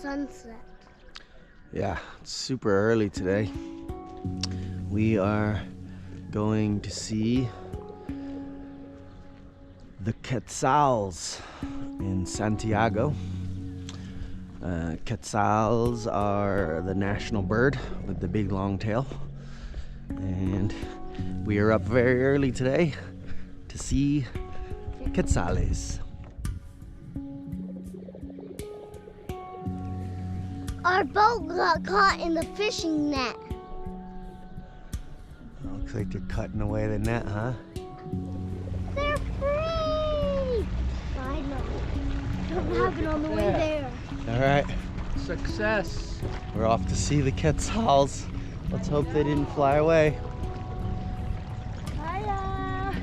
sunset. Yeah, it's super early today. We are going to see the Quetzals in Santiago. Quetzals are the national bird with the big long tail. And we are up very early today to see Quetzales. Our boat got caught in the fishing net. Looks like they're cutting away the net, huh? They're free! I know. Don't have it on the way there. All right, Success. we're off to see the Quetzals. Let's hope they didn't fly away. Hiya!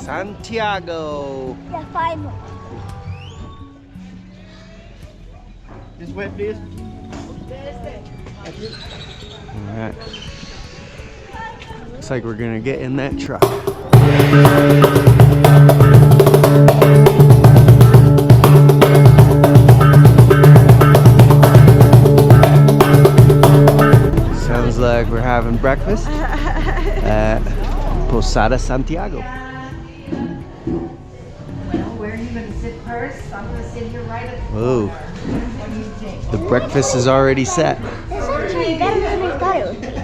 Santiago. Yeah, final. This way, please. All right. Looks like we're gonna get in that truck. Sounds like we're having breakfast at Posada Santiago. Well, where are you going to sit first? I'm going to sit here right at the Whoa, corner. What do you think? the breakfast is already set. It's actually better than I thought it would be.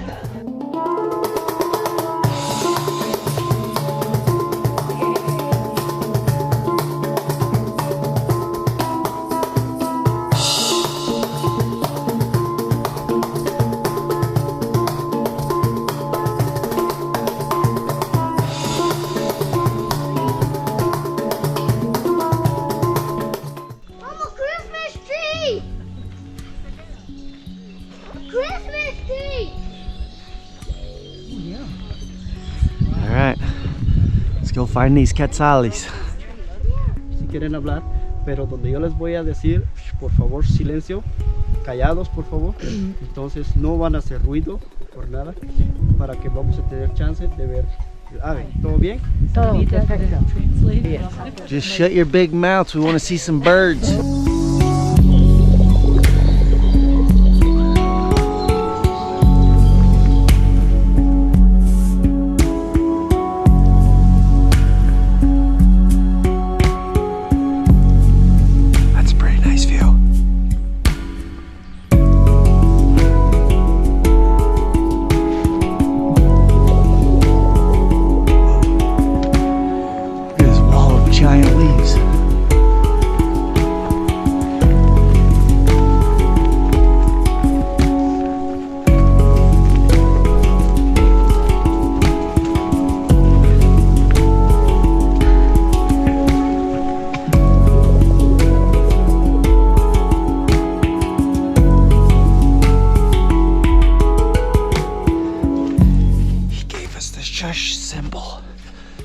Christmas tree! All right, let's go find these Quetzales. Si quieren hablar, pero donde yo les voy a decir, por favor, silencio, callados, por favor. Entonces no van a hacer ruido por nada, para que vamos a tener chance de ver. A ver, ¿todo bien? Todo perfecto. Just shut your big mouths. We want to see some birds. That's a pretty nice view. Look at this wall of giant leaves. He gave us the shush symbol,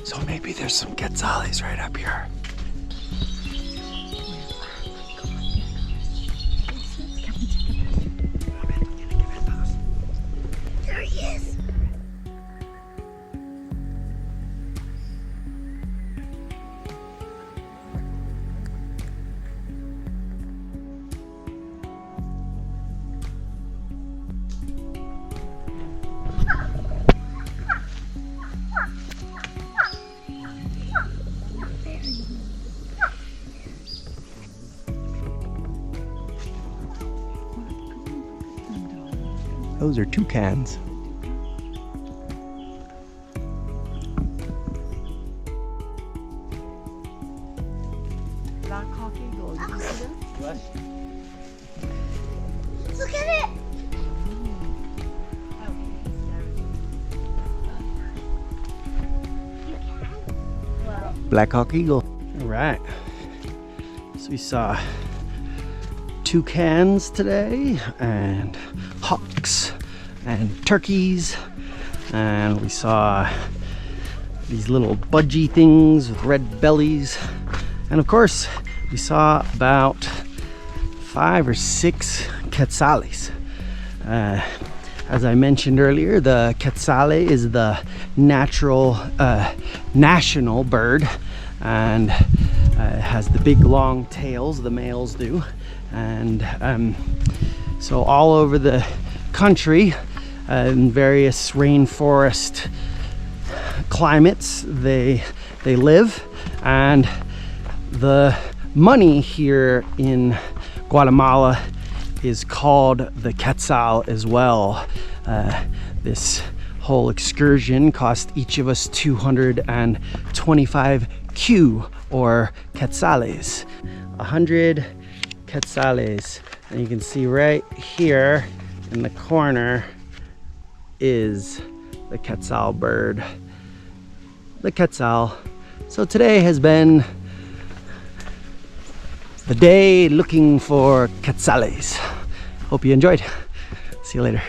so maybe there's some Quetzales right up here. There he is! Those are toucans. Black coffee gold. Did you see them? What? Look at it! Black Hawk Eagle. All right. So we saw toucans today, and hawks, and turkeys, and we saw these little budgie things with red bellies, and of course we saw about 5 or 6 quetzales. As I mentioned earlier, the quetzal is the national bird, and it has the big long tails, the males do. And so all over the country, in various rainforest climates, they live. And the money here in Guatemala is called the Quetzal as well. This whole excursion cost each of us 225 Q, or quetzales. 100 quetzales. And you can see right here in the corner is the Quetzal bird. The Quetzal. So today has been the day looking for quetzales. Hope you enjoyed. See you later.